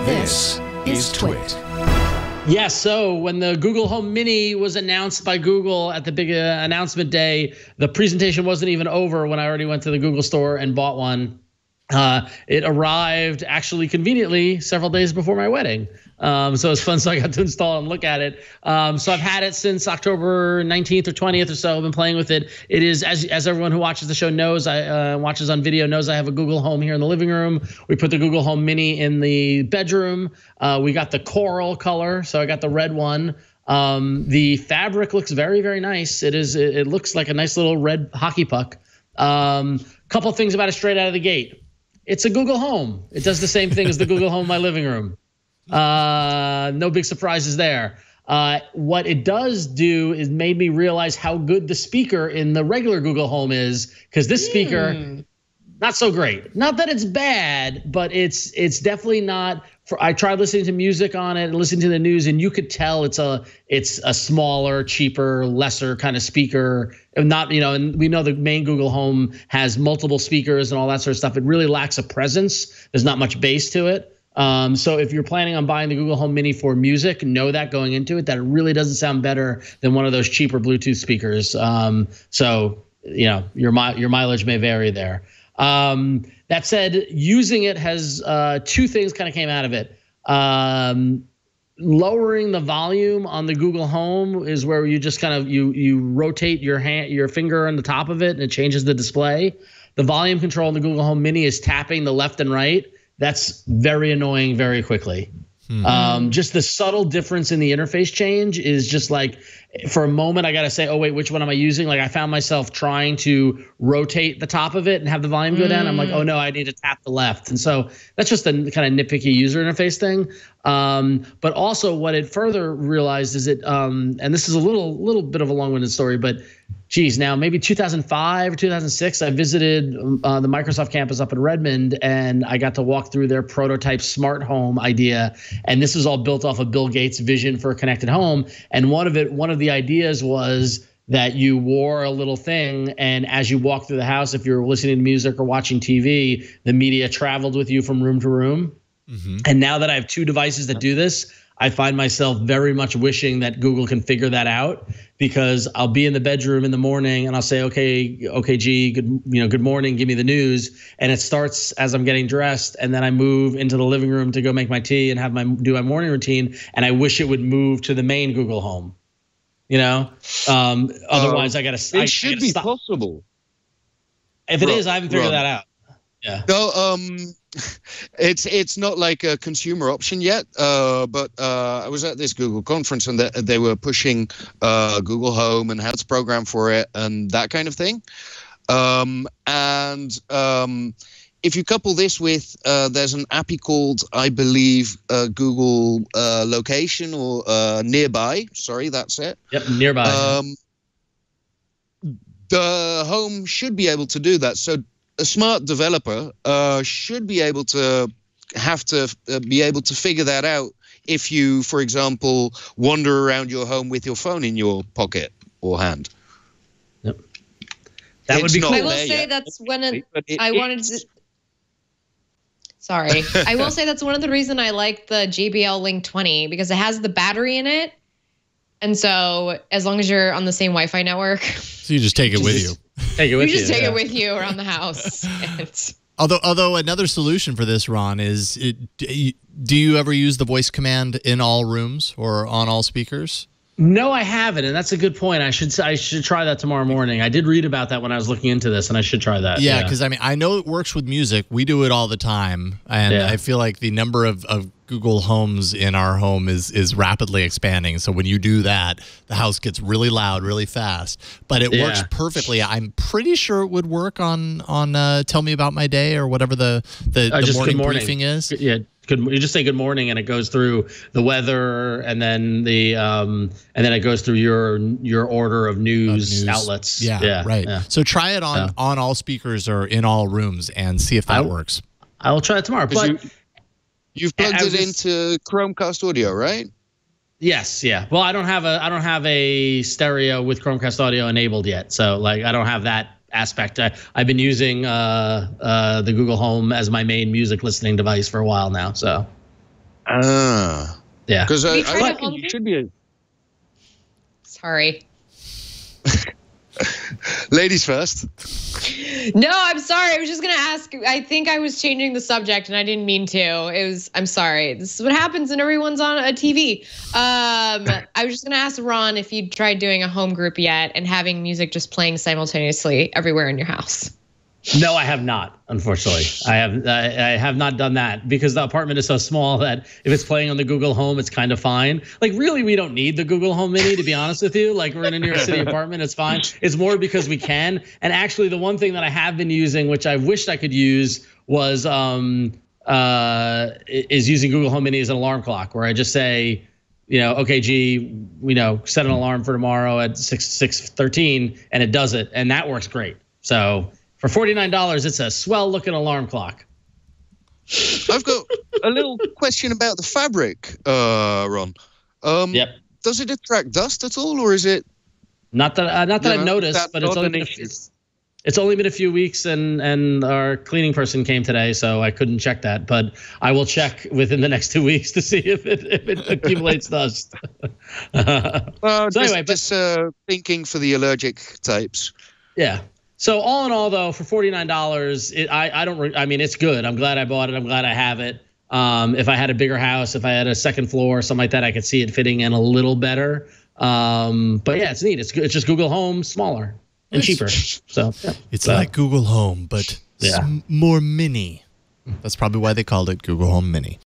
This is TWiT. Yeah, so when the Google Home Mini was announced by Google at the big announcement day, the presentation wasn't even over when I already went to the Google store and bought one. It arrived actually conveniently several days before my wedding. So it's fun. So I got to install and look at it. So I've had it since October 19th or 20th or so. I've been playing with it. It is, as everyone who watches the show knows, watches on video knows, I have a Google Home here in the living room. We put the Google Home Mini in the bedroom. We got the coral color, so I got the red one. The fabric looks very, very nice. It looks like a nice little red hockey puck. Couple things about it straight out of the gate. It's a Google Home. It does the same thing as the Google Home in my living room. No big surprises there. What it does do is made me realize how good the speaker in the regular Google Home is, because this speaker, not so great. Not that it's bad, but it's definitely not. I tried listening to music on it and listening to the news, and you could tell it's a smaller, cheaper, lesser kind of speaker. Not, and we know the main Google Home has multiple speakers and all that sort of stuff. It really lacks a presence. There's not much bass to it. So if you're planning on buying the Google Home Mini for music, know that going into it, that it really doesn't sound better than one of those cheaper Bluetooth speakers. So your mileage may vary there. That said, using it has two things kind of came out of it. Lowering the volume on the Google Home is where you just kind of you rotate your finger on the top of it and it changes the display. The volume control on the Google Home Mini is tapping the left and right. That's very annoying very quickly. Just the subtle difference in the interface change is just like, for a moment, I got to say, oh, wait, which one am I using? Like, I found myself trying to rotate the top of it and have the volume go down. I'm like, oh, no, I need to tap the left. And so that's just a kind of nitpicky user interface thing. But also what it further realized is and this is a little bit of a long-winded story, but geez, now maybe 2005 or 2006, I visited the Microsoft campus up in Redmond, and I got to walk through their prototype smart home idea. And this was all built off of Bill Gates' vision for a connected home. And one of the ideas was that you wore a little thing, and as you walk through the house, if you're listening to music or watching TV, the media traveled with you from room to room. And now that I have two devices that do this, I find myself very much wishing that Google can figure that out, because I'll be in the bedroom in the morning and I'll say, okay, G, good morning, give me the news. And it starts as I'm getting dressed, and then I move into the living room to go make my tea and do my morning routine. And I wish it would move to the main Google Home. Otherwise I gotta. It should be possible. If it is, I haven't figured that out. Yeah. No, it's not like a consumer option yet. But I was at this Google conference, and they were pushing Google Home and how to program for it and that kind of thing. If you couple this with, there's an appy called, I believe, Google Location or Nearby. Sorry, that's it. Yep, Nearby. The Home should be able to do that. So a smart developer should be able to be able to figure that out if you, for example, wander around your home with your phone in your pocket or hand. Yep. That would be cool. I will say that's I will say that's one of the reasons I like the JBL Link 20, because it has the battery in it. And so as long as you're on the same Wi-Fi network. So you just take it with you. Take it with you. You just take it with you around the house. Although another solution for this, Ron, is do you ever use the voice command in all rooms or on all speakers? No, I haven't, and that's a good point. I should try that tomorrow morning. I did read about that when I was looking into this, and I should try that. Yeah, because I know it works with music. We do it all the time, and I feel like the number of Google Homes in our home is rapidly expanding. So when you do that, the house gets really loud, really fast. But it works perfectly. I'm pretty sure it would work on Tell Me About My Day or whatever the morning briefing is. Yeah. You just say good morning, and it goes through the weather, and then it goes through your order of news outlets. Yeah, right. Yeah. So try it on all speakers or in all rooms and see if that works. I will try it tomorrow. But you've plugged it into Chromecast audio, right? Yes. Yeah. Well, I don't have a stereo with Chromecast audio enabled yet, so like I don't have that aspect. I've been using the Google Home as my main music listening device for a while now. So Yeah. Because I tried a reckon home you group? should be. Sorry. Ladies first. No, I'm sorry. I was just gonna ask. I think I was changing the subject, and I didn't mean to. I'm sorry. This is what happens when everyone's on a TV. I was just gonna ask Ron if you'd tried doing a home group yet and having music just playing simultaneously everywhere in your house. No, I have not. Unfortunately, I have not done that because the apartment is so small that if it's playing on the Google Home, it's kind of fine. Like, really, we don't need the Google Home Mini, to be honest with you. Like, we're in a New York City apartment, it's fine. It's more because we can. And actually, the one thing that I have been using, which I wished I could use, was is using Google Home Mini as an alarm clock, where I just say, okay, G, set an alarm for tomorrow at 6:13, and it does it, and that works great. So. For $49, it's a swell-looking alarm clock. I've got a little question about the fabric, Ron. Yep. Does it attract dust at all, or is it? Not that I've noticed, but it's only been a few weeks, and our cleaning person came today, so I couldn't check that. But I will check within the next 2 weeks to see if it accumulates dust. So anyway, just thinking for the allergic types. Yeah. So all in all, though, for $49, it's good. I'm glad I bought it. I'm glad I have it. If I had a bigger house, if I had a second floor, something like that, I could see it fitting in a little better. But yeah, it's neat. It's just Google Home, smaller and cheaper. So yeah. It's like Google Home, but more mini. That's probably why they called it Google Home Mini.